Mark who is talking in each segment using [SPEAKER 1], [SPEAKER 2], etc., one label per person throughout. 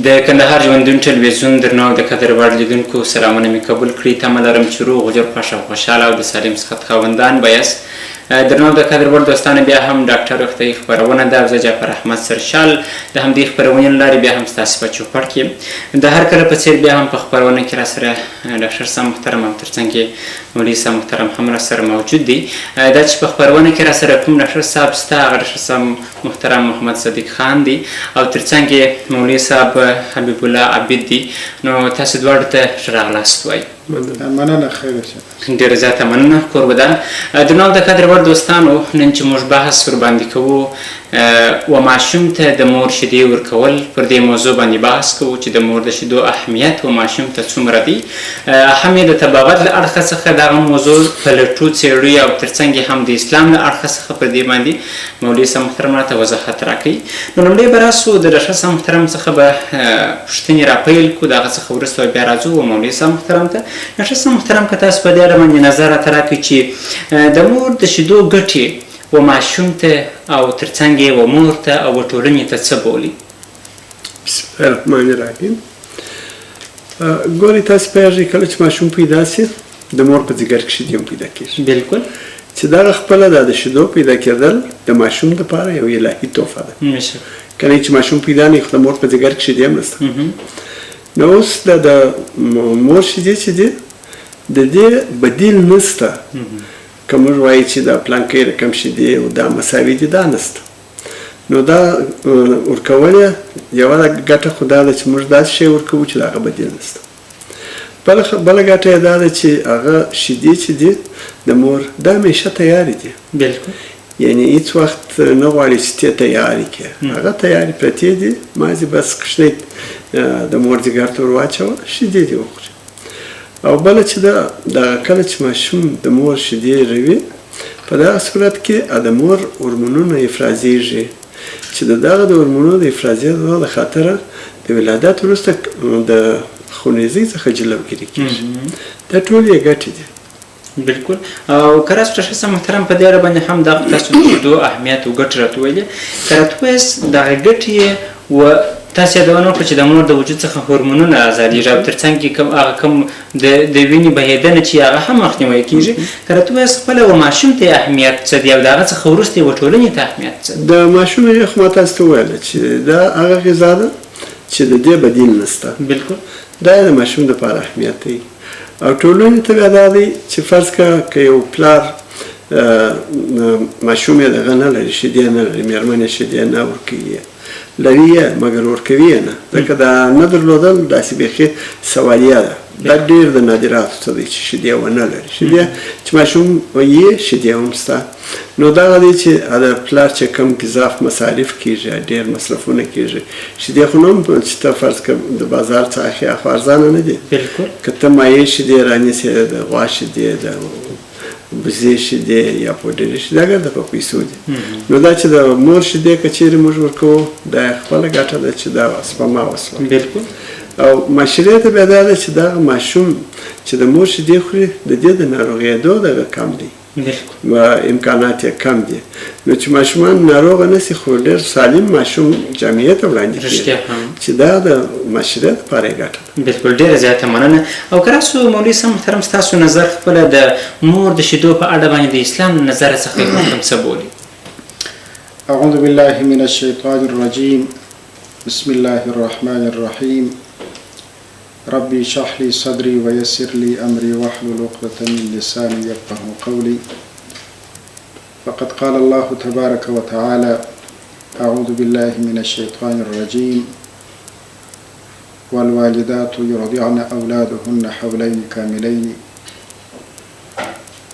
[SPEAKER 1] د کندهار ژوندون ټلویزیون درنو د قدر وړ لیدونکو سلامونه مې قبول کړي. تمه لرم چې روغ جوړ خوښ او خوشحاله او د سالم صحت خاوندان به یاست. درنو د قدر وړ دوستانو بیا هم ډاکټر روغتیایي خپرونه ده. زه جعفر احمد سرشال د همدې خپرونې له لارې بیا هم ستاسو په چوپړ کې د هر کله په څېر بیا هم په خپرونه کې راسره ډاکټر صاحب محترم او ترڅنګ یې مولوي صاحب محترم هم راسره موجود دي. دا چې په خپرونه کې راسره کوم ډاکټر صاحب شته هغه ډاکټر صاحب محترم محمد صدیق خان دی او ترڅنګ یې مولوي صاحب حبیب الله عبید دی. نو تاسو دواړو ته ښه راغلاست وایي.
[SPEAKER 2] مننه، خیر شه.
[SPEAKER 1] ډېره زیاته مننه کوربدان. درنو د قدر وړ دوستانو، نن چې موږ بحث ورباندې کوو و ماشوم ته د مور شیدې ورکول، پر دې موضوع باندې بحث کوو چې د مور د شیدو اهمیت و ماشوم ته څومره دی. هم یې د طبابت له اړخه څخه دغه موضوع پلټو، څېړو او ترڅنګ یې هم د اسلام له اړخه څخه پر دې باندې مولوي صاحب محترم راته وضاحت راکوي. نو لومړی به راسو د ډاکټر صاحب محترم څخه به پوښتنې راپیل کړو، د هغه څخه وروسته بیا راځو و مولوي صاحب محترم ته. ډاکټر صاحب محترم که تاسو په دې اړه باندې نظر راته راکړئ چې د مور د شیدو ګټې و ماشوم ته او ترڅنګ یې و مور ته او ټولنې ته څه بولي؟
[SPEAKER 2] بسم الله الرحمن الرحیم. ګورئ، تاسو پوهېږئ کله چې ماشوم پیدا سي د مور په ځیګر کې شیدې هم پیدا کېږي.
[SPEAKER 1] بلکل.
[SPEAKER 2] چې دغه خپله د شیدو پیدا کېدل د ماشوم دپاره یو الهي تحفه ده. کله چې ماشوم پیدا نه وي خو د مور په ځیګر کې شیدې هم نشته. نو اوس د مور شیدې چې دي د دې بدیل نشته. که موږ وایو چې دا پلانکی رقم شیدې او دا مساوي دي، دا نشته. نو دا ورکول یوه ګټه خو دا ده چې موږ داسې شی ورکوو چې د هغه بدیل نشته. بله ګټه یې دا ده چې هغه شیدې چې دي د مور دا همیشه تیارې دي.
[SPEAKER 1] بلکل.
[SPEAKER 2] یعنی هیڅ وخت نه غواړي چې ته تیارې کړې، هغه تیارې پرتې دي. مازې بس کوچنی د مور ځیګر ته ور واچوه، شیدې دې وخوري. او بله چې دا کله چې ماشوم د مور شیدې روي، په دغه صورت کې د مور هورمونونه افرازیږي چې د دغه د هورمونونو د افرازېدو د خاطره د ولادت وروسته د خونریزۍ څخه جلوګیري کېږي. دا ټول یې ګټې دي.
[SPEAKER 1] بلکل. او که راست ډاکټر صاحب محترم په دې اړه باندې هم دغه تاسو د شیدو اهمیت او ګټې راته ویلې، که راته ووایاست دغه ګټې یې و تاسو یادونه وکړه چې د مور د وجود څخه هورمونونه ازادېږي او ترڅنګ یې کوم د وینې بهېدنه چې هغه هم مخنیوی کېږي. که راته ووایاست خپله و ماشوم ته یې اهمیت څه دی او د هغه څخه وروسته یې و ټولنې ته اهمیت څه دی؟
[SPEAKER 2] د ماشوم یې خو ما تاسو ته وویله چې دا هغه غذا ده چې د دې بدیل نشته.
[SPEAKER 1] بلکل.
[SPEAKER 2] دا یې د ماشوم دپاره اهمیت دی. او ټولنې ته بیا دا دی چې فرض کړه که یو پلار ماشوم یې دغه نه لري، شیدې نه لري، مېرمن یې شیدې نه ورکوي، لري یې مګر ورکوي یې نه، ځکه دا نه درلودل داسې بیخي سوالیه ده. دا ډېر د نادراتو څه دی چې شیدې ونه لري. شیدې چې ماشوم یې شیدې هم شته. نو دغه دی چې د پلار چې کوم ګزاف مصارف کېږي، ډېر مصرفونه کېږي، شیدې خو نه هم چې ته فرض کړه د بازار څخه اخلې خو ارزانه نه دي.
[SPEAKER 1] بلکل.
[SPEAKER 2] که ته مایع شیدې رانیسې، د غوا شیدې، د بزې شیدې یا پوډرې شیدې، اګر د په پیسو دي. نو دا چې د مور شیدې که چېرې موږ ورکوو، دا خپله ګټه ده چې دا سپما وسوه.
[SPEAKER 1] بلکل.
[SPEAKER 2] او معاشرې ته بیا دا ده چې دغه ماشوم چې د مور شیدې خوري د دې د ناروغېدو دغه کم دی و امکانات یې کم دي. نو چې ماشومان ناروغه نه سي خو ډېر سالم ماشوم جامعې ته وړاندې کېږي چې دا د معاشرې دپاره یې ګټه ده.
[SPEAKER 1] بلکل. ډېره زیاته مننه. او که راسو مولوي صاحب محترم ستاسو نظر خپله د مور د شیدو په اړه باندې د اسلام له نظره څخه کوم څه بولي؟
[SPEAKER 3] اعوذ بالله من الشیطان الرجیم. بسم الله الرحمن الرحیم. ربي اشرح لي صدري ويسر لي أمري واحلل عقدة من لساني يفقهوا قولي. فقد قال الله تبارك وتعالى: أعوذ بالله من الشيطان الرجيم. والوالدات يرضعن أولادهن حولين كاملين.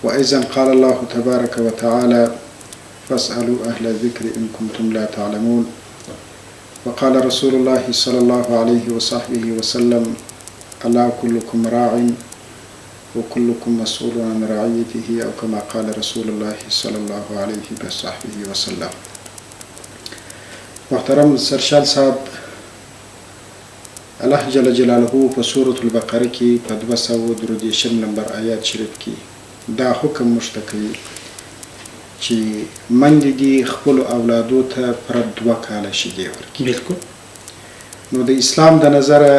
[SPEAKER 3] وإذا قال الله تبارك وتعالى: فاسألوا أهل الذكر إن كنتم لا تعلمون. وقال رسول الله صلى الله عليه وصحبه وسلم: ألا كلكم راع وكلكم مسؤول عن رعيته، أو كما قال رسول الله صلى الله عليه وصحبه وسلم. محترم سرشال صاحب، الله جل جلاله په سورة البقره کې په 213 نمبر آیات شریف کې دا حکم مشتکوي چې مندې دي خپل اولادو ته پر 2 کاله شیدې ورکړي.
[SPEAKER 1] بالکل.
[SPEAKER 3] نو د اسلام د نظره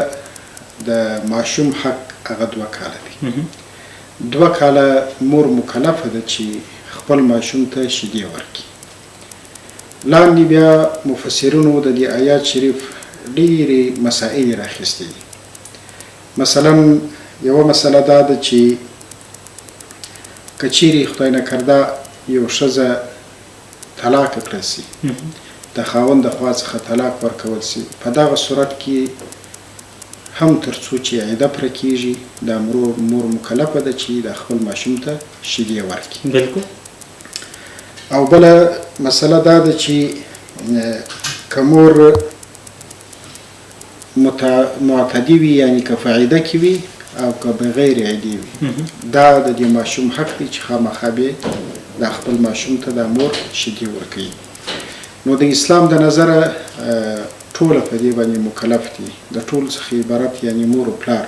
[SPEAKER 3] د ماشوم حق هغه 2 کاله دی. 2 کاله مور مکلفه ده چې خپل ماشوم ته شیدې ورکړي. لاندې بیا مفسرینو د دې آیات شریف ډېرې مسائل راخیستې دي. مثلا یوه مسله دا ده چې که چیرې خدای نکرده یو ښځه طلاق کړه سي، د خاوند د خوا څخه طلاق ورکول سي، په دغه صورت کې هم تر څو چې عده پوره کېږي دا مور مکلفه ده چې د خپل ماشوم ته شیدې ورکړي.
[SPEAKER 1] بالکل.
[SPEAKER 3] او بله مسله دا ده چې که مور معتدي وي یعنی که په عده کې وي او که بغیر عدې وي، دا د دې ماشوم حق دی چې خامخا به د خپل ماشوم ته د مور شیدې ورکوي. نو د اسلام د نظره ټوله په دې باندې مکلف دي، د ټولو څخه عبارت یعنی مور او پلار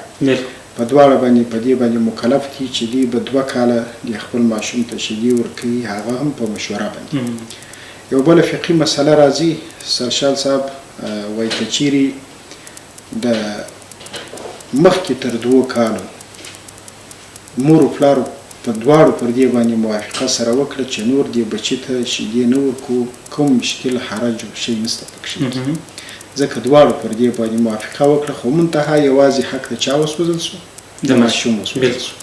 [SPEAKER 3] په دواړه باندې په دې باندې مکلف دي چې دوی به 2 کاله د خپل ماشوم ته شیدې ورکوي، هغه هم په مشوره باندې. یو بله فقهي مسله راځي، سرشال صاحب وایي که چیرې د مخکې تر 2 کالو مور او پلار په دواړو پر دې باندې موافقه سره وکړه چې نور دې بچي ته شیدې نه ورکو، کوم مشکل حرج او شی نشته پکښې، ځکه دواړو پر دې باندې موافقه وکړه، خو منتها یوازې حق د چا وسوځل سو؟ د ماشوم وسوځل سو.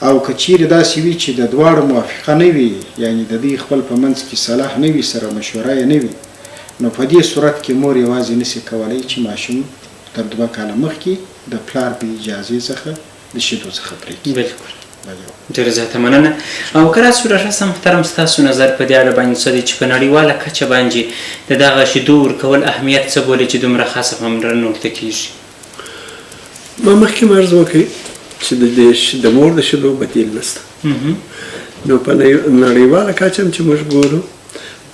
[SPEAKER 3] او که چیرې داسې وي چې د دواړو موافقه نه وي، یعنی د دوی خپل په منځ کې صلاح نه وي، سره مشوره یې نه وي، نو په دې صورت کې مور یوازې نشي کولی چې ماشوم تر 2 کاله مخکې د پلار په اجازې څخه د شیدو څخه پرېږدي.
[SPEAKER 1] بالکل. ډېره زیاته مننه. او که راسو راشه محترم، ستاسو نظر په دې اړه باندې څه دی چې په نړیواله کچه باندې د دغه شیدو ورکول اهمیت څه بولي چې دومره خاصه پاملرنه ورته کېږي؟
[SPEAKER 2] ما مخکې عرض وکړی چې د مور د شیدو بدیل نشته. نو په نړیواله کچه هم چې موږ ګورو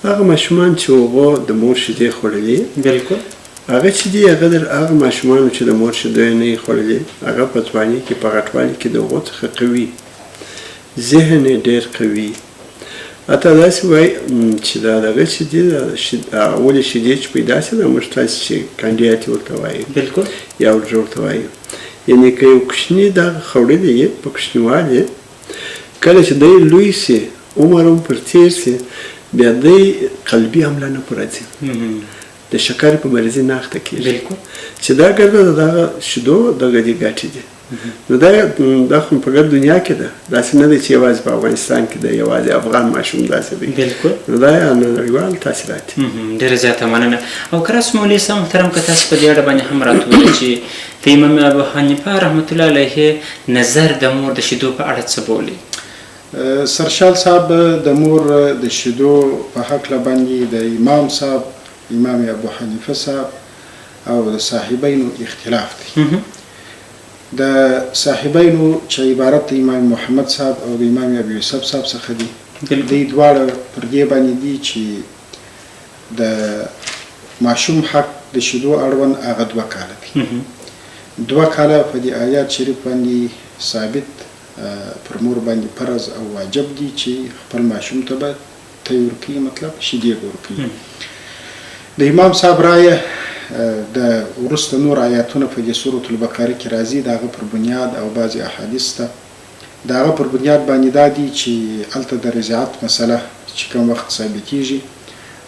[SPEAKER 2] هغه ماشومان چې هغو د مور شیدې خوړلې، بالکل هغه چې دي هغه ماشومانو چې د مور شیدې نه یې خوړلې، هغه په ځوانۍ کې په غټوالي کې د هغو څخه قوي، ذهن یې ډېر قوي. حتی داسې وایي چې دا دغه چې دي اولې شیدې چې پیدا شي دا موږ تاسې چې کانډیاتې ورته وایو، بالکل یا ورجه ورته وایو. یعنې که یو کوچني دغه خوړلی یې په کوچنیوالي، کله چې دی لوی سي عمر هم پر تېر سي، بیا دی قلبي حمله نه پوره ځي، د شکر په مریضي نه اخته کېږي، چې دا ګرده د دغه شیدو دغه دې ګټې دي. نو دا خو په ګرد دنیا کې ده، داسې نه دی چې یوازې په افغانستان کې ده، یوازې افغان ماشوم داسې دی. بالکل. نو دا نړیوال تاثیرات دي.
[SPEAKER 1] ډېره زیاته مننه. او که راسو مولوي صاحب محترم، که تاسو په دې اړه باندې هم راته ووایئ چې د امام ابو حنیفه رحمت الله علیه نظر د مور د شیدو په اړه څه بولي؟
[SPEAKER 3] سرشال صاحب د مور د شیدو په هکله باندې د امام صاحب، امام ابو حنیفه صاحب او د صاحبینو اختلاف دی. د صاحبینو چې عبارت د امام محمد صاحب او د امام ابو یوسف صاحب څخه دي، دوی دواړه پر دې باندې دي چې د ماشوم حق د شیدو اړوند هغه 2 کاله دی. 2 کاله په دې آیات شریف باندې ثابت پر مور باندې فرض او واجب دي چې خپل ماشوم ته به تی ورکوي، مطلب شیدې به ورکوي. د امام صاحب رایه د وروسته نور آیاتونه په دې سورة البقره کې راځي، د هغه پر بنیاد او بعضې احادیث ته د هغه پر بنیاد باندې دا دي چې هلته د رضاعت مسله چې کوم وخت ثابتېږي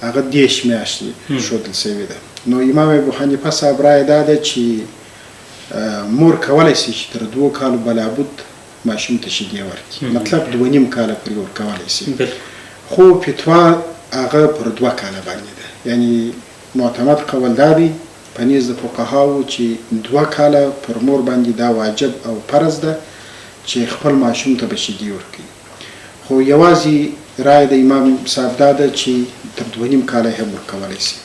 [SPEAKER 3] هغه 10 میاشتې ښودل سوې ده. نو امام ابو حنیفه صاحب رایه دا ده چې مور کولی شي چې تر 2 کالو بلابود ماشوم ته شیدې ورکړي، مطلب 2.5 کاله پرې ورکولی شي، خو فتوا هغه پر 2 کاله باندې ده. یعنی معتمد قول دا دی په نیز د فقهاو چې 2 کاله پر مور باندې دا واجب او فرض ده چې خپل ماشوم ته به شیدې ورکوي. خو یوازې رایه د امام صاحب دا ده چې تر 2.5 کاله هم ورکولی شي.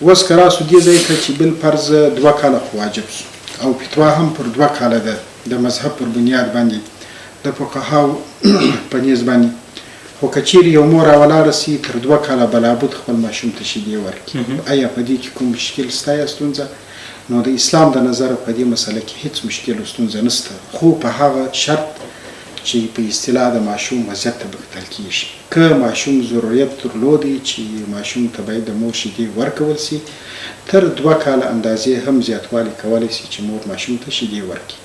[SPEAKER 3] اوس که راسو دې ځای ته چې بالفرض 2 کاله خو واجب شو او فتوا هم پر 2 کاله ده د مذهب پر بنیاد باندې د فقهاو په نیز باندې، خو که چیرې یو مور راولاړه سي تر 2 کاله بلابود خپل ماشوم ته شیدې ورکړي، آیا په دې کې کوم مشکل شته یا ستونزه؟ نو د اسلام د نظره په دې مسله کې هیڅ مشکل او ستونزه نشته، خو په هغه شرط چې په اصطلاح د ماشوم وضعیت ته به کتل کېږي. که ماشوم ضرورت درلودی چې ماشوم ته باید د مور شیدې ورکول سي، تر 2 کاله اندازې هم زیاتوالی کولی سي چې مور ماشوم ته شیدې ورکړي.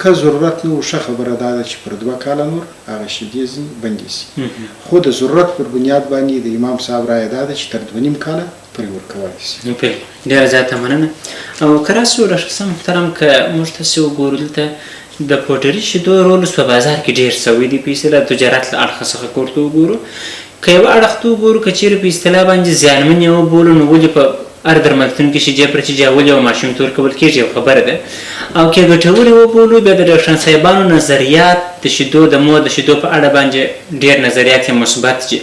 [SPEAKER 3] که ضرورت نه و، ښه خبره دا ده چې پر 2 کاله نور هغه شیدې ځینې بندې سي. خو د ضرورت پر بنیاد باندې د امام صاحب رایه دا ده چې تر 2.5 کاله پرې ورکولی سي.
[SPEAKER 1] ډېره زیاته مننه. او که راسو له شخصه محترم، که موږ تاسې وګورو دلته د پوډري شیدو رول اوس په بازار کې ډېر سوی دی، په اصطلاح تجارت له اړخه څخه که ورته وګورو. که یوه اړخ ته وګورو، که چېرې په اصطلاح باندې زیانمن یې وبولو، نو ولې په هر درملتون کې شیدې پرچې ولې یو ماشوم ته ورکول کېږي، یو خبره ده. او که ګټورې وبولو، بیا د ډاکټران صاحبانو نظریات د شیدو د مور د شیدو په اړه باندې ډېر نظریات یې مثبت دي.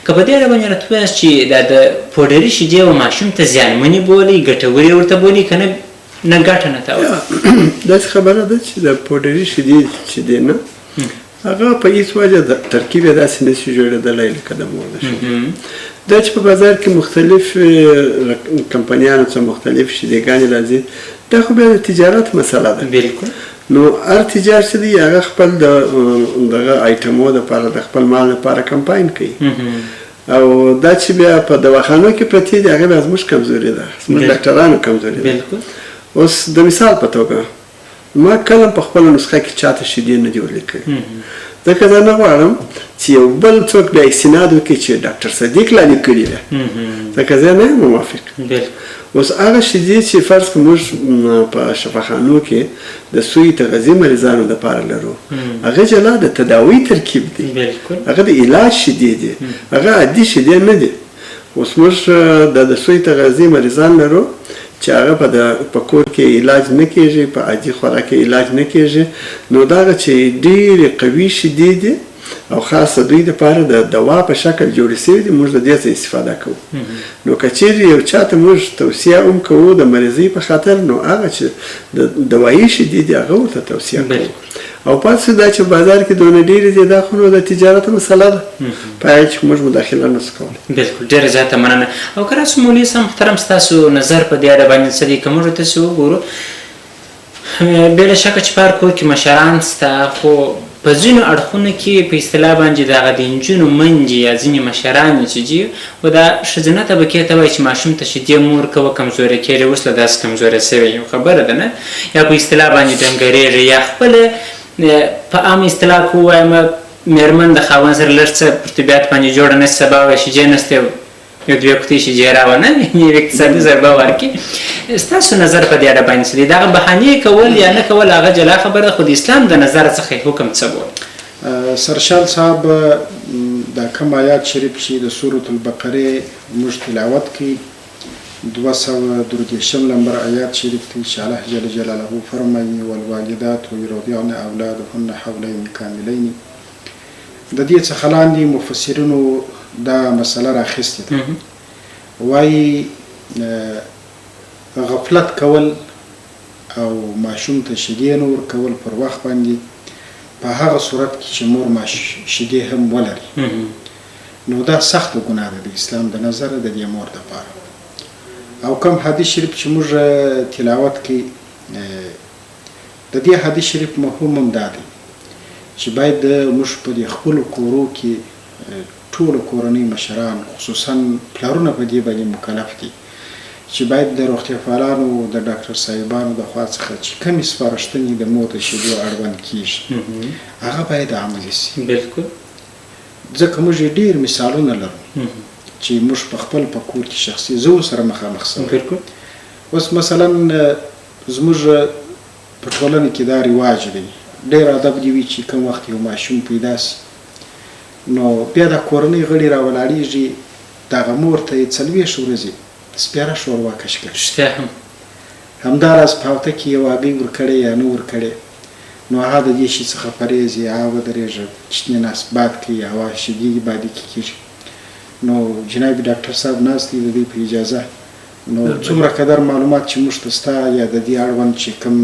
[SPEAKER 1] که په دې اړه باندې راته ووایاست چې دا د پوډري شیدې و ماشوم ته زیانمنې بولئ، ګټورې ورته بولئ، که نه ګټه نه تاوه؟
[SPEAKER 2] داسې خبره ده چې د پوډري شیدې چې دی نه، هغه په هېڅ وجه د ترکیب یې داسې نه شي جوړېدلی لکه د مور د شیدو. دا چې په بازار کې مختلف کمپنیانو څخه مختلف شیدېګانې راځي، دا خو بیا د تجارت مسله ده.
[SPEAKER 1] بلکل.
[SPEAKER 2] نو هر تجار چې دی هغه خپل دغه آیټمو دپاره د خپل مال لپاره کمپاین کوي. او دا چې بیا په دواخانو کې پرتې دي، هغه بیا زموږ کمزوري ده، زموږ ډاکټرانو کمزوري ده. اوس د مثال په توګه ما کله په خپله نسخه کې چاته شیدې نه دي ورلیکلي، ځکه زه نه غواړم چې یو بل څوک بیا استناد وکړي چې ډاکټر صدیق لا لیکلي ده، ځکه زه نه یم موافق. اوس هغه شیدې چې فرض کړو موږ په شفاخانو کې د سوی تغذیې مریضانو دپاره لرو، هغه جلا د تداوی ترکیب دی، هغه د علاج شیدې دي، هغه عادي شیدې نه دي. اوس موږ د سوی تغذیې مریضان لرو چې هغه په کور کې علاج نه کېږي، په عادي خوراک کې علاج نه کېږي. نو دا هغه چې ډېرې قوي شیدې دي او خاصه دوی دپاره د دوا په شکل جوړې سوي دي، موږ د دې څخه استفاده کوو. نو که چیرې یو چاته موږ توصیه هم کوو د مریضۍ په خاطر، نو هغه چې د دوایي شیدې دي هغه ورته توصیه کوو. او پاتې دا چې بازار کې دونه ډېرې دي، دا خو نو د تجارت مسله ده، په هغې کې موږ مداخله نه شو کولی.
[SPEAKER 1] بلکل، ډېره زیاته مننه. او که راسو مولوي صاحب محترم، ستاسو نظر په دې اړه باندې څه دی؟ که موږ تاسې وګورو، بېله شکه چې په هر کور کې مشران شته، خو په ځینو اړخونو کې په اصطلاح باندې د هغه د نجونو میندې یا ځینې مشرانې چې دي، و دا ښځینه طبقې ته وایي چې ماشوم ته شیدې مه ورکوه، کمزوری کېږي. اوس له داسې کمزوری سوی یو خبره ده نه، یا په اصطلاح باندې ډنګرېږي، یا خپله په عام اصطلاح که ووایم مېرمن د خاوند سره لږ څه په طبیعت باندې جوړه نه شي، سبا وایي شیدې نشته، یو 2 کوټې شیدې راوړه، یو اقتصادي ضربه ورکړي. ستاسو نظر په دې اړه باندې څه دی؟ دغه بهانې کول یا نه کول هغه جلا خبره، خو د اسلام د نظر څخه حکم څه بولي؟
[SPEAKER 3] سرشال صاحب دا کوم آیات شریف چې د سورة البقرې موږ تلاوت کوي، 233 نمبر آیات شریف دی چې الله جل جلاله فرمایي: والوالدات یرضعن اولادهن حولین کاملین. د دې څخه لاندې مفسرینو دا مسله راخیستې ده، وایي غفلت کول او ماشوم ته شیدې نه ورکول پر وخت باندې په هغه صورت کې چې مور شیدې هم ولري، نو دا سخته ګناه ده د اسلام د نظره د دې مور دپاره. او کوم حدیث شریف چې موږ تلاوت کوي، د دې حدیث شریف مفهوم هم دا دی چې باید موږ په دې خپلو کورو کې ټولو کورنۍ مشران، خصوصا پلارونه په دې باندې مکلف دي چې باید د روغتیا پالانو د ډاکټر صاحبانو د خوا څخه چې کومې سپارښتنې د مور د شیدو اړوند کېږي هغه باید عملي سي.
[SPEAKER 1] بلکل.
[SPEAKER 3] ځکه موږ ډېر مثالونه لرو چې موږ په خپل په کور کې شخصي زه سره مخامخ سوی.
[SPEAKER 1] بلکل.
[SPEAKER 3] اوس مثلا زموږ په ټولنه کې دا رواج دی، ډېر ادب دی وي چې کوم وخت یو ماشوم پیدا سي، نو بیا د کورنۍ غړي راولاړېږي، دغه مور ته یې 40 ورځې سپیره شوروا کش کړي.
[SPEAKER 1] رښتیا هم
[SPEAKER 3] همداراز په هفته کې یو هګۍ ورکړی یا نه ورکړی، نو هغه د دې شي څخه پرهیز یا ودرېږي، چنې ناست باد کوي، هوا شیدې بادي کېږي. نو جناب ډاکټر صاحب ناست دی د دې په اجازه، نو څومره قدر معلومات چې موږ ته ستا یا د دې اړوند چې کوم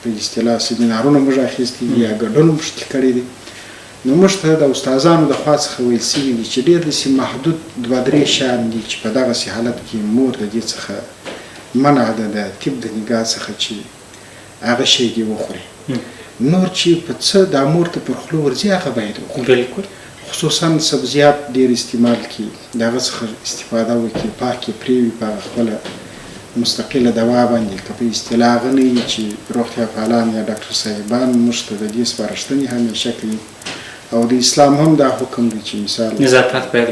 [SPEAKER 3] په اصطلاح سیمینارونه موږ اخیستي دي یا ګډون موږ کړی دی، نو موږ ته د استادانو د خوا څخه ویل سوي دي چې ډېر داسې محدود 2-3 شیان دي چې په دغسې حالت کې مور د دې څخه منع ده د طب د نګاه څخه چې هغه شی دې وخوري. نور چې په څه دا مور ته پر خوله ورځي هغه باید وخوري.
[SPEAKER 1] بالکل.
[SPEAKER 3] خصوصا سبزیات ډېر استعمال کړي، د هغه څخه استفاده وکړي، پاکې پرېوي په هغه خپله مستقله دوا باندې، که په اصطلاح هغه نه وي چې روغتیا پالان یا ډاکټر صاحبان موږ ته د دې سپارښتنې همیشه کوي. او د اسلام هم دا حکم دی چې مثال
[SPEAKER 1] نظافت باید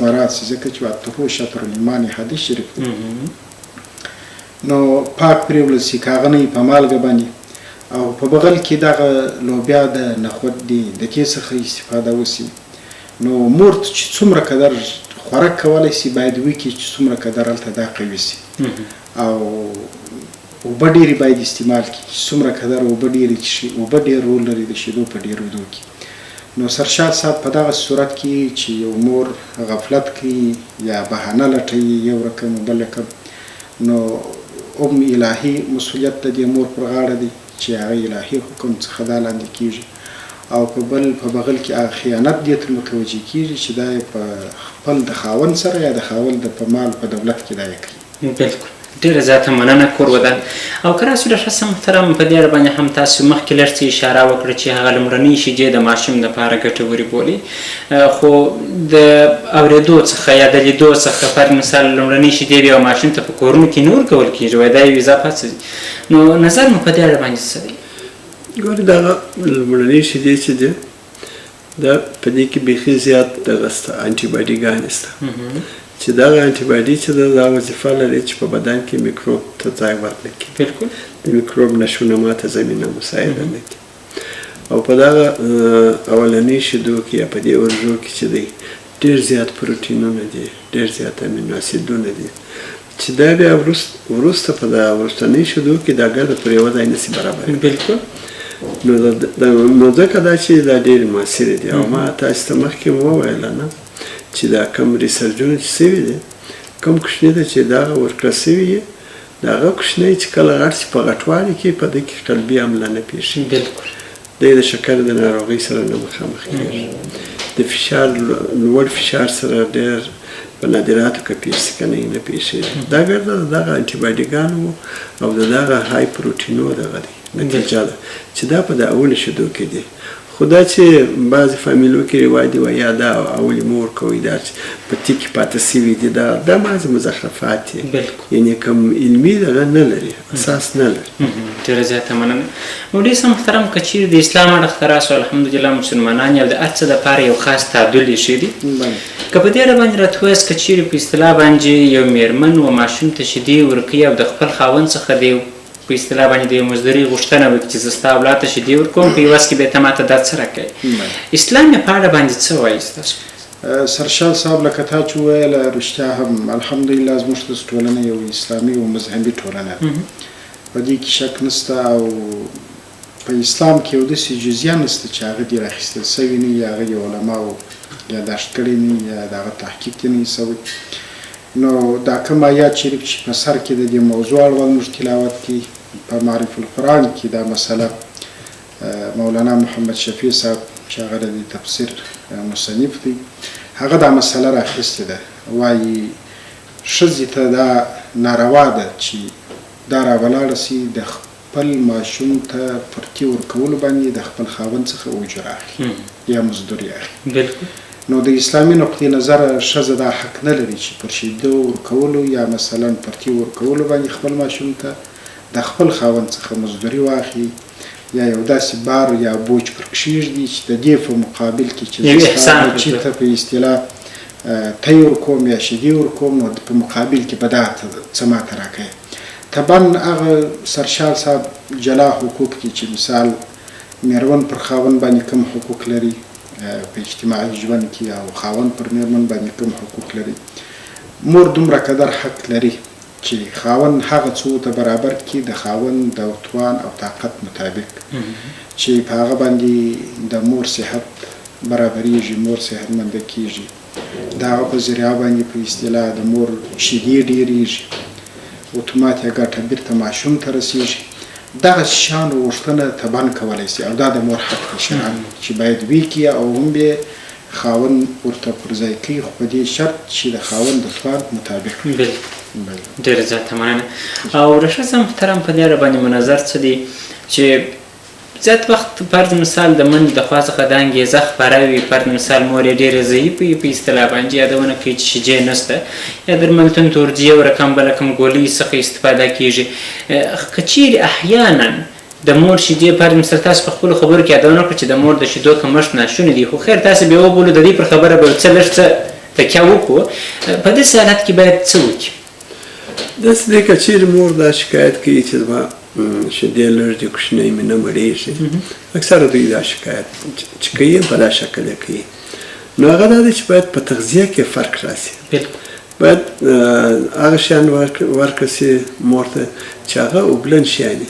[SPEAKER 3] مراعات شي، ځکه چې الطهور شطر الایمان حدیث شریف دی. نو پاک پرېولل شي، که هغه نه وي په مالګه باندې. او په بغل کې دغه لوبیا د نخود دي، د دې څخه استفاده وشي. نو مور ته چې څومره قدر خوراک کولی شي باید وکړي چې څومره قدر هلته دا قوي شي. او اوبه ډېرې باید استعمال کړي، چې څومره قدر اوبه ډېرې څښي. اوبه ډېر رول لري د شیدو په ډېرېدو کې. نو سرشاد صاحب په دغه صورت کې چې یو مور غفلت کوي یا بهانه لټوي یو رقم او بل رقم، نو الهي مسؤلیت د دې مور پر غاړه دی چې هغه الهي حکم څخه دا لاندې کېږي. او په بغل کې هغه خیانت دې ته متوجه کېږي چې دا یې په خپل د خاوند سره یا د خاوند په مال په دولت کې دا یې کوي.
[SPEAKER 1] بالکل. ډېره زیاته مننه کور ودان. او که راسو ډاکټر صاحب محترم، په دې اړه باندې هم تاسو مخکې لږ څه اشاره وکړه چې هغه لومړنۍ شیدې د ماشوم دپاره ګټورې بولي، خو د اورېدو څخه یا د لیدو څخه پر مثال لومړنۍ شیدې یو ماشوم ته په کورونو کې نه ورکول کېږي، وایي دا یو اضافه څه دي. نو نظر مو په دې اړه باندې څه دی؟
[SPEAKER 2] ګورې دغه لومړنۍ شیدې چې دي دا په دې کې بیخي زیات دغه شته، انټي باډیګانې شته چې دغه انټي باډي چې ده دا وظیفه لري چې په بدن کې میکروب ته ځای ورنه کړي.
[SPEAKER 1] بالکل.
[SPEAKER 2] د میکروب نشونما ته زمینه مساعده نه کړي. او په دغه اولنۍ شیدو کې یا په دې ورژو کې چې دی ډېر زیات پروټینونه دي، ډېر زیات امینو اسیدونه دي چې دا بیا وروسته په دا وروستنۍ شیدو کې دا ګرده پر یوه ځای نشي برابرېدلی.
[SPEAKER 1] بالکل.
[SPEAKER 2] نو ځکه دا چې دا ډېرې مؤثرې دي. او ما تاسو ته مخکې وویله نه چې دا کم ریسرچونه چې سوي دي، کم کوچني ته چې دغه ورکړه سوي یې، د هغه کوچنی چې کله غټ شي په غټوالي کې په دې کې قلبي حمله نه پېښېږي.
[SPEAKER 1] بالکل.
[SPEAKER 2] دی د شکر د ناروغۍ سره نه مخامخ کېږي. د فشار لوړ فشار سره ډېر په نادراتو کې پیښ شي، که نه پیښېږي. دا ګرده د دغه انټي باډیګانو او د دغه های پروټینو دغه دی نتیجه ده چې دا په د اولو شیدو کې دي. خو دا چې بعضې فامیلو کې رواج دی وایي دا اولې مور کوي، دا چې په تیکې پاته سوي دي، دا بعضې مزخرفات دي، یعنې کوم علمي دغه نه لري، اساس نه لري.
[SPEAKER 1] ډېره زیاته مننه. مولوي صاحب محترم، که چیرې د اسلام اړخ ته راسو، الحمدلله مسلمانان یو د هر څه دپاره یو خاص تعدل ایښی دي. که په دې اړه باندې راته ووایاست که چیرې په اصطلاح باندې یو مېرمن و ماشوم ته شیدې ورکوي او د خپل خاوند څخه دی په اصطلاح باندې د یو مزدورۍ غوښتنه وکړي چې زه ستا اولاد ته شیدې ورکوم، په عوض کې بیا ته ماته دا څه راکوي، اسلام یې په اړه باندې څه وایي ستاسو؟
[SPEAKER 3] سرشال صاحب لکه تا چې وویله رښتیا هم الحمدلله زموږ ټولنه یو اسلامي او مذهبي ټولنه ده، په دې کې شک نشته. او په اسلام کې یو داسې جزیه نشته چې هغه دې راخیستل سوي نه یا هغه یې علماو یاداشت کړی نه یا د هغه تحقیق یې نه سوی. نو دا کوم آیات شریف چې په سر کې د دې موضوع اړوند موږ تلاوت کړي په معرف القرآن کې دا مسله مولانا محمد شفیع صاحب چې هغه د تفسیر مصنف دی، هغه دا مسله راخیستې ده. وایي ښځې ته دا ناروا ده چې دا راولاړه سي د خپل ماشوم ته پرتي ورکولو باندې د خپل خاوند څخه اجر اخلي یا مزدوري اخلي.
[SPEAKER 1] بالکل.
[SPEAKER 3] نو د اسلامي نقطې نظر ښځه دا حق نه لري چې پر شیدو ورکولو یا مثلا پرتي ورکولو باندې خپل ماشوم ته د خپل خاوند څخه مزدوري واخلي یا یو داسې بار یا بوج پر کښېږدي چې د دې په مقابل کې چې چې ته په اصطلاح تی ورکوم یا شیدې ورکوم، نو په مقابل کې به دا څه ماته راکوي. طبعا هغه سرشال صاحب جلا حقوق دي چې مثال مېرمن پر خاوند باندې کوم حقوق لري په اجتماعي ژوند کې، او خاوند پر مېرمن باندې کوم حقوق لري. مور دومره قدر حق لري چې خاوند هغه څه ته برابر کړي د خاوند د توان او طاقت مطابق، چې په هغه باندې د مور صحت برابریږي، مور صحتمنده کېږي، د هغه په ذریعه باندې په اصطلاح د مور شیدې ډېرېږي، اتومات یا ګټه بیرته ماشوم ته رسېږي. دغه شیانو غوښتنه طبعا کولی شي او دا د مور حق دی شرعاً چې باید وکړي او هم بیا خاوند ورته پر ځای کوي، خو په دې شرط چې د خاوند د توان مطابق.
[SPEAKER 1] ډېره زیاته مننه. او رشاد صاحب محترم، په دې اړه باندې مو نظر څه دی چې زیات وخت فرض مثال د منډې د خوا څخه دا انګېزه خپره وي، فرض مثال مور یې ډېره ضعیفه وي، په اصطلاح باندې یادونه کوي چې شیجې نشته یا درملتون تورجیې او رقم بله کوم ګولۍ څخه استفاده کېږي. که چیرې احیانا د مور شیدې فرض مثال تاسو په خپلو خبرو کې یادونه وکړه چې د مور د شیدو کمښت ناشونی دی، خو خیر تاسو بیا وبولو د دې پر خبره به څه لږ څه تکیه وکړو. په داسې حالت کې باید څه وکړي؟
[SPEAKER 2] داسې دی که چیرې مور دا شکایت کوي چې زما شیدې لږ دي، کوچنۍ مې نه مړېږي، اکثره دوی دا شکایت چې کوي په دا شکل یې کوي. نو هغه دا دی چې باید په تغذیه کې فرق راسي. باید هغه شیان ورکړه سي مور ته چې هغه اوبلن شیان دي،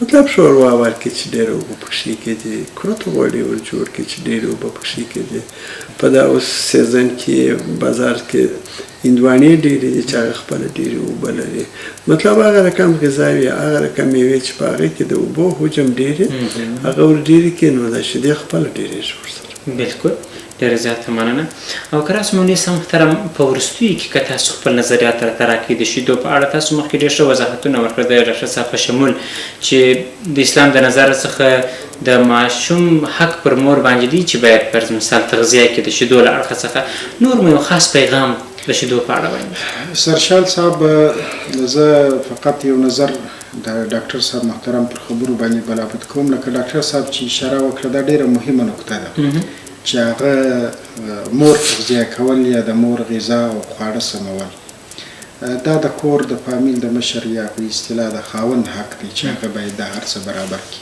[SPEAKER 2] مطلب شوروا ورکړي چې ډېره اوبه پکښې کېږي، کورت غوړي ور جوړ کړي چې ډېرې اوبه پکښې کېږي. په دا اوس سیزن کې بازار کې هندواڼې ډېرې دي چې هغه خپله ډېرې اوبه لري، مطلب هغه رقم غذاوي هغه رقم مېوې چې په هغې کې د اوبو حجم ډېرې هغه ور ډېرې کړي، نو دا شیدې خپله ډېرېږي ورسره.
[SPEAKER 1] بلکل، ډېره زیاته مننه. او که راسو مونیس محترم په وروستیو کې که تاسو خپل نظریات راته راکړئ د شیدو په اړه، تاسو مخکې ډېر ښه وضاحتونه ورکړل د ډاکټر صاحب په شمول چې د اسلام د نظره څخه د ماشوم حق پر مور باندې دی چې باید فرض مثال تغذیه کې د شیدو له اړخه څخه نور مو یو خاص پیغام د شیدو په اړه وایي.
[SPEAKER 3] سرشال صاحب زه فقط یو نظر د ډاکټر صاحب محترم پر خبرو باندې بلابد کوم. لکه ډاکټر صاحب چې اشاره وکړه دا ډېره مهمه نکته ده چې هغه مور تغذیه کول یا د مور غذا او خواړه سمول دا د کور د فامیل د مشر یا په اصطلاح د خاوند حق دی چې هغه باید دا هر څه برابر کړي.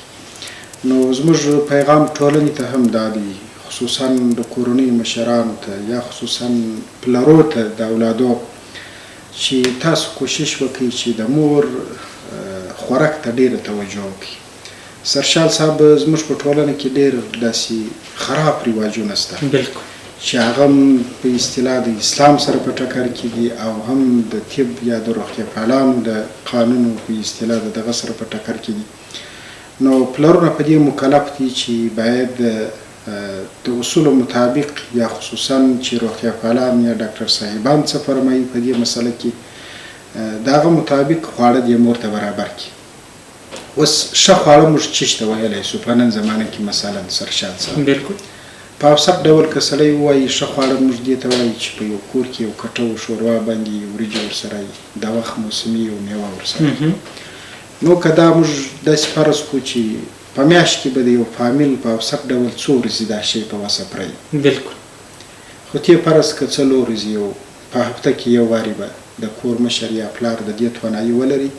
[SPEAKER 3] نو زموږ پیغام ټولنې ته هم دا دی، خصوصا د کورنۍ مشرانو ته یا خصوصا پلرو ته د اولادو، چې تاسو کوشش وکړئ چې د مور خوراک ته ډېره توجه وکړئ. سرشال صاحب زموږ په ټولنه کې ډېر داسې خراب رواجونه شته چې هغه هم په اصطلاح د اسلام سره په ټکر کې دي او هم د طب یا د روغتیا پالانو د قانونو په اصطلاح د دغه سره په ټکر کې دي. نو پلرونه په دې مکلف دي چې باید د اصولو مطابق یا خصوصا چې روغتیا پالان یا ډاکټر صاحبان څه فرمایي په دې مسله کې د هغه مطابق خواړه د مور ته برابر کړي. اوس ښه خواړه موږ چی ته ویلی سو په نن زمانه کې مثلا سرشال صاحب
[SPEAKER 1] بلکل
[SPEAKER 3] په اوسط ډول که سړی ووایي ښه خواړه موږ دې ته وایي چې په یو کور کې یو کټه و شوروا باندې وریجې ورسره وي، د وخت موسمي یو میوه ورسره وي. نو که دا موږ داسې فرض کړو چې په میاشت کې به د یو فامیل په اوسط ډول څو ورځې دا شی په وسه پرې
[SPEAKER 1] بلکل،
[SPEAKER 3] خو تی فرض که څلور ورځې یو په هفته کې یو وارې به د کور مشر یا پلار د دې توانایي ولري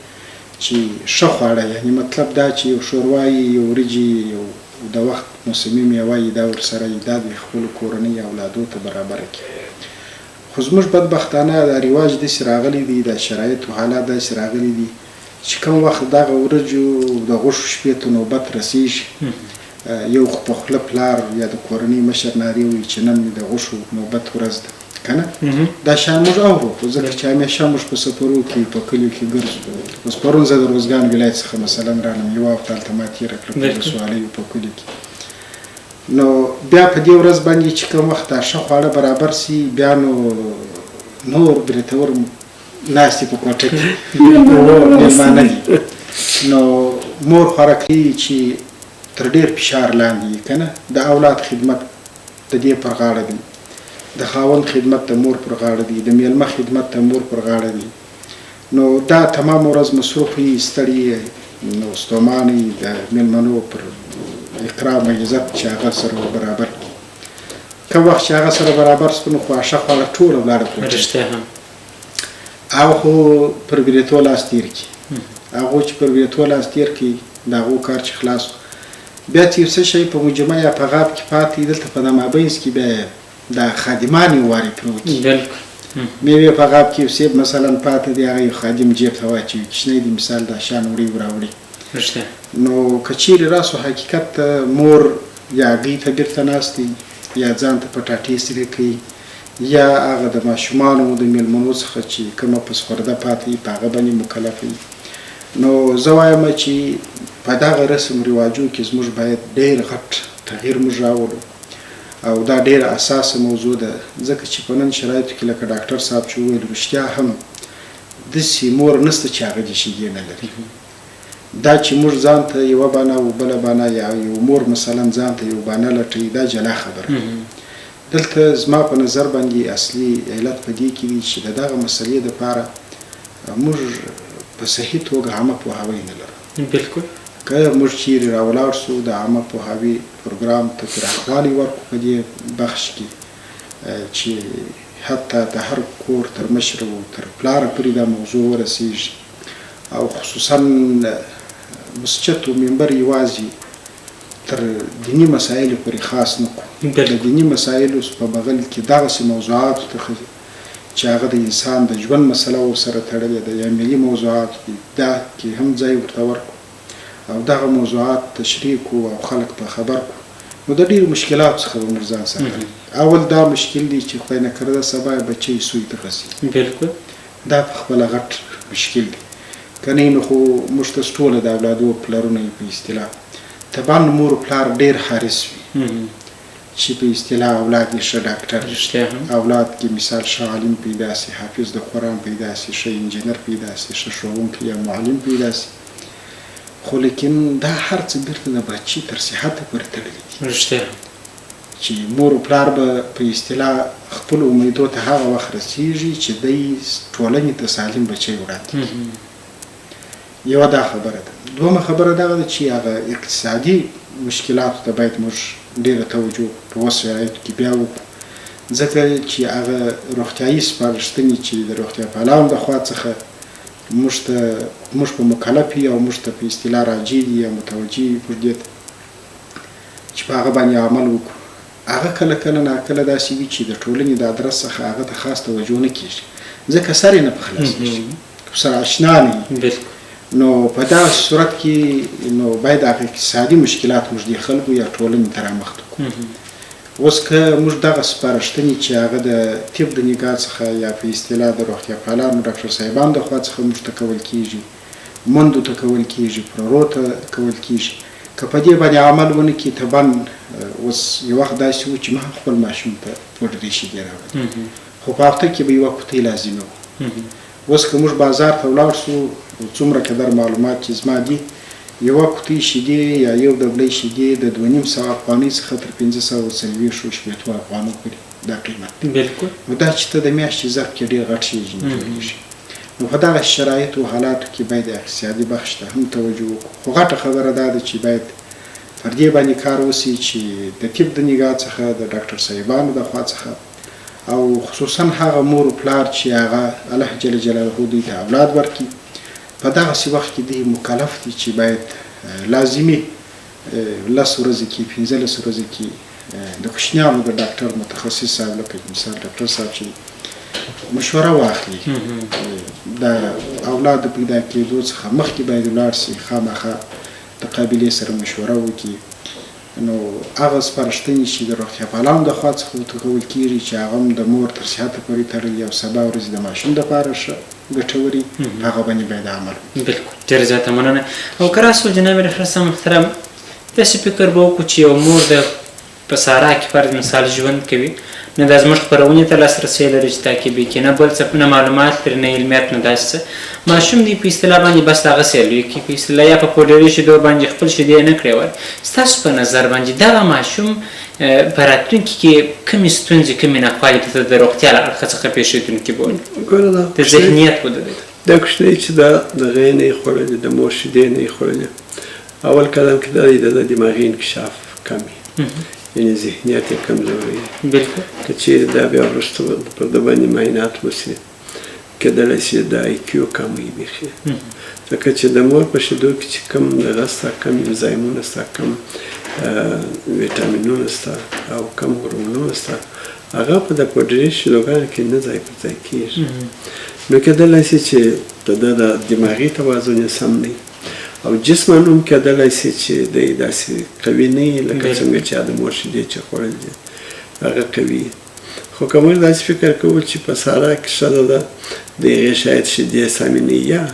[SPEAKER 3] چې ښه خواړه، یعنی مطلب دا چې یو شوروا یو وریجې یو د وخت موسمي میوه یې دا ورسره یې دا د خپلو کورنۍ اولادو ته برابره کړي. خو زموږ بدبختانه دا رواج داسې راغلی دی، دا شرایطو حالات داسې راغلی دي چې کوم وخت دغه ورجو د غوښو شپې ته نوبت رسېږي، یو خو په خوله پلار یا د کورنۍ مشر نارې وایي چې نن مې د غوښو نوبت ورځ ده که نه. دا شیان موږ اورو، خو ځکه چې همیشه موږ په سفرو کې په کلیو کې ګرځو. اوس پرون زه د روزګان ولایت څخه مثلا رالم، یوه هفته هلته ما تېره کړه په ولسوالیو په کلیو کې. نو بیا په دې ورځ باندې چې کوم وخت دا ښه خواړه برابر سي، بیا نو نور برېتور ناستې په کوټه کې مېلمانه دي. نو مور خواره کوي چې تر ډېر فشار لاندې وي که نه. د اولاد خدمت د دې پر غاړه دی، د خاوند خدمت د مور پر غاړه دی، د میلمه خدمت د مور پر غاړه دی. نو دا تمام ورځ مصروف وي، ستړي نو ستومانه د میلمنو پر اکرام او عزت چې هغه سره برابر کړي. کوم وخت چې هغه سره برابر شو نو خو ښه خواړه ټوله ولاړه پروت او خو پر بریتو لاس تېر کړي. هغو چې پر بریتو لاس تېر کړي د هغو کار چې خلاص بیا چې یو څه شی په مجمع یا په غاب کې پاتې دلته په د مابینځ کې بیا د خادمان یو وارې پروت دي. میوې په غاب کې یو سیب مثلا پاتې دی، هغه یو خادم جیب ته واچوي، کوچنی دی مثال دا شیان وړي راوړي. نو که چیرې راسو حقیقت مور یا هګۍ ته بېرته ناست دی یا ځان ته پټاټې سرې کوي یا هغه د ماشومانو د میلمنو څخه چې کومه پسخورده پاتې وي په هغه باندې مکلف وي. نو زه وایم چې په دغه رسم رواجو کې زموږ باید ډېر غټ تغییر موږ راوړو او دا ډېره اساسه موضوع ده، ځکه چې په نن شرایطو کې لکه ډاکټر صاحب چې وویل رښتیا هم داسې مور نشته چې هغه دې شیدې نه لري. دا چې موږ ځان ته یوه بانه او بله بانه یا یو مور مثلا ځان ته یو بانه لټوي دا جلا خبره. دلته زما په نظر باندې اصلي علت په دې کې دی چې د دغه مسلې دپاره موږ په صحیح توګه عامه پوهاوی نه لرو.
[SPEAKER 1] بالکل.
[SPEAKER 3] که موږ چیرې راولاړ سو د عامه پوهاوي پروګرام ته پراخوالی ورکړو په دې بخش کې چې حتی د هر کور تر مشر او تر پلاره پورې دا موضوع ورسیږي او خصوصا مسجد او منبر یوازې تر دیني مسایلو پورې خاص نه کړو. د دیني مسایلو په بغل کې دغسې موضوعاتو ته چې هغه د انسان د ژوند مسله ورسره تړلې ده یا ملي موضوعات دي دا کې هم ځای ورته ورکړو او دغه موضوعات تشریح کړو او خلک په خبر کړو. نو د ډېرو مشکلاتو څخه به موږ ځان ساتلی. اول دا مشکل دی چې خدای نکرده سبا بچی سوی ته رسي.
[SPEAKER 1] بالکل.
[SPEAKER 3] دا په خپله غټ مشکل دی. که نه نو خو موږ ته ټوله د اولادو پلرونه یې په اصطلاح طبعا مور و پلار ډېر حارس وي چې په اصطلاح اولاد یې ښه ډاکټر، اولاد کې مثال ښه عالم پیدا سي، حافظ د قرآن پیدا سي، ښه انجینر پیدا سي، ښه ښوونکی یا معلم پیدا سي. خو لیکن دا هر څه بیرته د بچي تر صحته پورې تړلي دي چې مور و پلار به په اصطلاح خپلو امیدو ته هغه وخت رسېږي چې دی ټولنې ته سالم بچی وړاندې کړي. یوه دا خبره ده. دومه خبره دغه ده چې هغه اقتصادي مشکلاتو ته باید موږ ډېره توجه په اوس شرایطو کې بیا وکړو، ځکه چې هغه روغتیایي سپارښتنې چې د روغتیا پالانو د خوا څخه موږ په مکلف یو او موږ ته په اصطلاح راجع دي یا متوجه یو موږ دې ته چې په هغه باندې عمل وکړو. هغه کله کله ناکله داسې وي چې د ټولنې د ادرس څخه هغه ته خاص توجه نه کېږي ځکه سر یې نه په خلاصېږي، سره اشنا نه وي. نو په دغه صورت کې نو باید هغه اقتصادي مشکلات موږ دې خلکو یا ټولنې ته رامخته کړو. اوس که موږ دغه سپارښتنې چې هغه د طب د نګاه څخه یا په اصطلاح د روغتیا پالانو ډاکټر صاحبانو د خوا څخه موږ ته کول کېږي، مندو ته کول کېږي، پرورو ته کول کېږي، که په دې باندې عمل ونه کړي طبعا اوس یو وخت داسې و چې ما هم خپل ماشوم ته پوډري شیدې راوړلې خو په هفته کې به یوه کوټۍ لازمه وه. اوس که موږ بازار ته ولاړ سو څومره قدر معلومات چې زما دي یوه کوټۍ شیدې یا یو ډبلی شیدې د 2500 افغانۍ څخه تر 540 افغانو پورې دا قیمت دی.
[SPEAKER 1] بالکل.
[SPEAKER 3] نو دا چې ته د میاشتې ظرف کې ډېر غټ شی جوړېږي. نو په دغه شرایطو حالاتو کې باید اقتصادي بخش ته هم توجه وکړو. خو غټه خبره دا ده چې باید پر دې باندې کار وسي چې د طب د نګاه څخه د ډاکټر صاحبانو د خوا څخه او خصوصا هغه مور و پلار چې هغه الله جل جلاله دوی ته اولاد ورکړي په دغسې وخت کې دوی مکلف دي چې باید لازمي 10 ورځې کې 15 ورځې کې د کوچنیانو د ډاکټر متخصص صاحب لکه مثال ډاکټر صاحب چې مشوره واخلي د اولاد د پیدا کېدو څخه مخکې باید ولاړ سي، خامخا د قابلې سره مشوره وکړي. نو هغه سپارښتنې چې د روغتیا پالانو د خوا څخه ورته کول کېږي چې هغه هم د مور تر صحته پورې تړلي او سبا ورځې د ماشوم دپاره ښه ګټوري هغه باندې باید عمل وکړو.
[SPEAKER 1] بالکل. ډېره زیاته مننه. او که راسو جناب رحمت محترم داسې فکر به وکړو چې یو مور د په سارا کې فرض مثال ژوند کوي نه دا زموږ خپرونې ته لاسرسی لري چې تعقیبي کړي، نه بل څه نه معلومات لري، نه علمیت، نه داسې څه. ماشوم دی په اصطلاح باندې بس دغسې لوی کړي په اصطلاح یا په پوډري شیدو باندې خپل شیدې نه کړې وای. ستاسو په نظر باندې دغه ماشوم په راتلونکي کې کومې ستونزې کومې ناخوالې ته د روغتیا له اړخه څخه پېښېدونکي به وي د ذهنیت به
[SPEAKER 2] دا کوچنی چې د هغې نه یې خوړلې د مور شیدې نه یې خوړلې اول قدم کې دا دی د دماغي انکشاف کم وي یعنې ذهنیت یې کمزوری وي.
[SPEAKER 1] بالکل.
[SPEAKER 2] که چیرې دا بیا وروسته پر ده باندې معاینات وسي کېدلی شي د IQ کم وي بیخي ځکه چې د مور په شیدو کې چې کم دغه سته کم انزایمونه سته کم ویټامینونه سته او کم هورمونونه سته هغه په د پوډري شیدوګانو کې نه ځای پر ځای کېږي. نو کېدلی شي چې د ده د دماغي توازن یې سم نه او جسماً هم کېدلی شي چې دی داسې قوي نه وي لکه څنګه چې د مور شیدې چې خوړل دي هغه قوي. خو که موږ داسې فکر کوو چې په سارا کې ښځه ده د هغې شاید شیدې سمې نه یا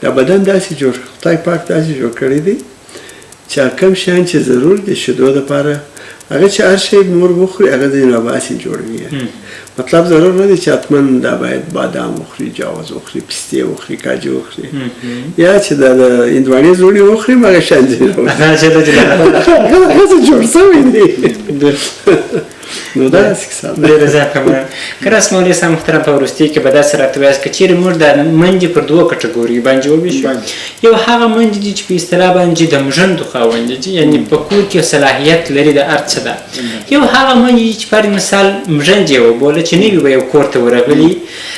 [SPEAKER 2] دا بدن داسې جوړ خدای پاک داسې جوړ کړی دی چې کوم شیان چې ضرور دي شیدو دپاره هغه چې هر شی مور وخوري هغه د نباتي جوړوي مطلب ضرور نه دی چې حتما دا باید بادام وخوري جوز وخوري پستې وخوري کاجو وخوري یا چې د هندوانې زوړي وخوري مګر شان دي هغه جوړ شوی دی نو دا سکسال
[SPEAKER 1] ډېره زیاته مننه کراس مولوي صاحب محترم په وروستي کې به داسې راته وایاست که چېرې موږ د منډې پر دوو کټګوریو باندې وویشو یو هغه منډې دي چې په اصطلاح باندې د مژندو خاوندې دي یعنې په کور کې صلاحیت لري د هر څه ده یو هغه منډې دي چې فرض مثال مژند یې وبوله چې نوي به یو کور ته ورغلي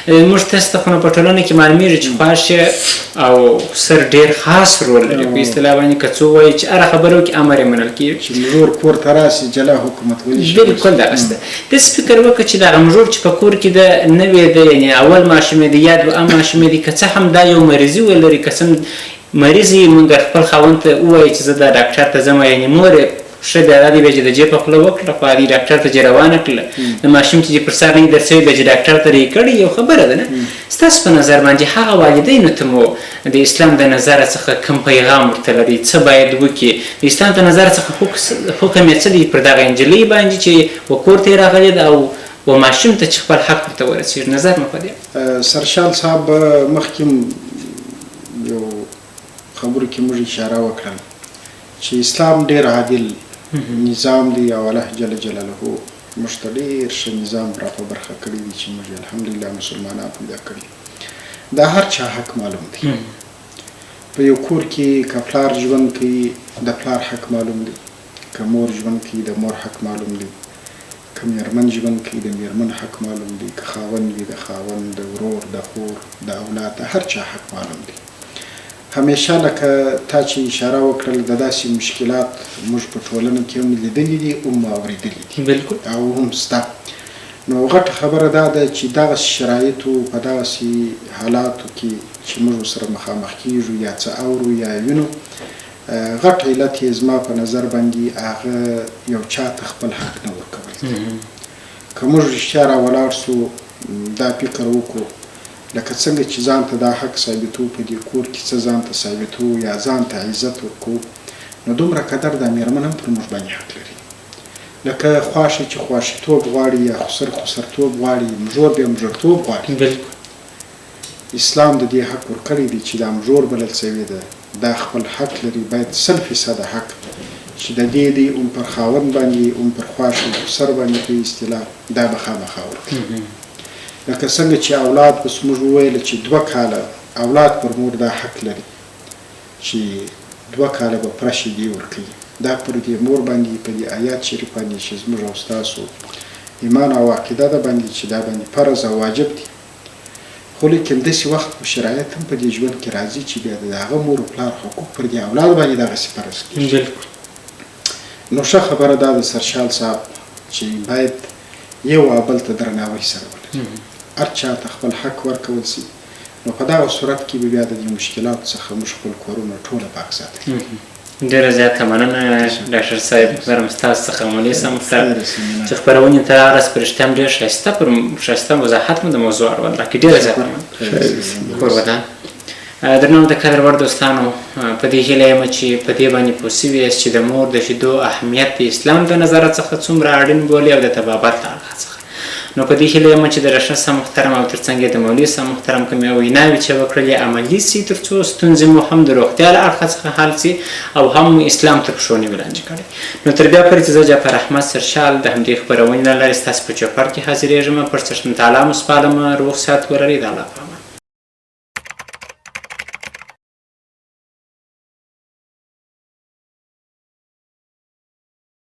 [SPEAKER 1] موږ تاسو ته خو نو په ټولنه کې معلومېږي چې خواښ او سر ډېر خاص رول لري په اصطلاح باندې که څه ووایي چې هره خبره وکړي امر یې منل کېږي
[SPEAKER 3] چې مژور کور ته راسي جلا حکومت ولي شي
[SPEAKER 1] بالکل دغسې ده داسې فکر وکړه چې دغه مژور چې په کور کې د نوې ده یعنې اول ماشومې دی یا دویم ماشومې دی که څه هم دا یو مریضي ولري که څه مریض یې موږ خپل خاوند ته ووایي چې زه دا ډاکټر ته ځم یعنې مور یې ښه بیا دا دی بیا چې د جیب په خوله وکړه خو هغې ډاکټر ته چې روانه کړله د ماشوم چې پر سر نه وي درسوي بیا چې ډاکټر ته یې کړی یو خبره ده نه ستاسو په نظر باندې هغه والدینو ته مو د اسلام د نظره څخه کوم پیغام ورته لري څه باید وکړي د اسلام د نظر څخه حکم یې څه دی پر دغه نجلۍ باندې چې و کور ته یې راغلې ده او و ماشوم ته چې خپل حق ورته ورسېږي نظر مو په دې
[SPEAKER 3] سرشال صاحب مخکې یو خبرو کې موږ اشاره وکړل چې اسلام ډېر عادل نظام دی او الله جل جلاله موږ ته ډېر ښه نظام را په برخه کړی دی چې موږ الحمدلله مسلمانان پیدا کړي دا هر چا حق معلوم دی په یو کور کې که پلار ژوند کوي د پلار حق معلوم دی که مور ژوند کوي د مور حق معلوم دی که میرمن ژوند کوي د میرمن حق معلوم دی که خاوند وي د خاوند د ورور د خور د اولاد د هر چا حق معلوم دی همیشه لکه تا چې اشاره وکړل د داسې مشکلات موږ په ټولنه کې هم لیدلي دي هم اورېدلي دي
[SPEAKER 1] بالکل
[SPEAKER 3] او هم شته نو غټه خبره دا ده چې دغسې شرایطو په دغسې حالاتو کې چې موږ سره مخامخ کېږو یا څه اورو یا وینو غټ علت یې زما په نظر باندې هغه یو چا ته خپل حق نه ورکول که موږ رښتیا راولاړ سو دا فکر وکړو لکه څنګه چې ځان ته دا حق ثابتو په دې کور کې څه ځان ته ثابتو یا ځان ته عزت ورکو نو دومره قدر د میرمن هم پر موږ باندې حق لري لکه خواښه چې خواښتوب غواړي یا خسرتوب غواړي مژور بیا مژورتوب غواړي اسلام د دې حق ورکړی دی چې دا مژور بلل سوې ده دا خپل حق لري باید 100% حق چې د دې دی هم پر خاوند باندې هم پر خواښه خسر باندې په اصطلاح دا به خامخا ورکړي لکه څنګه چې اولاد بس موږ وویل چې 2 کاله اولاد پر مور دا حق لري چې 2 کاله به پوره شیدې ورکوي دا پر دې مور باندې په دې آیات شریف باندې چې زموږ او ستاسو ایمان او عقیده ده باندې چې دا باندې فرض او واجب دي خو لیکن داسې وخت په شرایط هم په دې ژوند کې راځي چې بیا د هغه مور او پلار حقوق پر دې اولاد باندې دغسې فرض کېږي نو ښه خبره دا د سرشال صاحب چې باید یو بل ته درناوی سره ولري هر چا ته خپل حق ورکول سي نو په دغه صورت کې به بیا د دې مشکلاتو څخه موږ خپل کورونه ټوله پاک ساتو
[SPEAKER 1] ډېره زیاته مننه ډاکټر صاحب محترم ستاسو څخه مولوي صاحب محترم چې خپرونې ته راغلاست په رښتیا هم ډېر ښایسته پر ښایسته وضاحت مو د موضوع اړوند راکړي ډېره زیاته مننه کور ودان درنو د قدر وړ دوستانو په دې هیله یم چې په دې باندې پوه سوي یاست چې د مور د شیدو اهمیت د اسلام د نظره څخه څومره اړین بولي او د طبابت له اړخه څخه نو په دې هیله یم چې د ډاکټر صاحب محترم او تر څنګ یې د مولوي صاحب محترم کومې ویناوې چې وکړلې عملي سي تر څو ستونزې مو هم د روغتیا له اړخه څخه حل سي او هم اسلام تر پښو نیول لاندې کړی نو تر بیا پورې چې زه جعفر احمد سرشال د همدې خپرونې له لارې ستاسو په چوپړ کې حاضرېږم پر چشم تعالی مو سپارم روغ صحت ولرئ د الله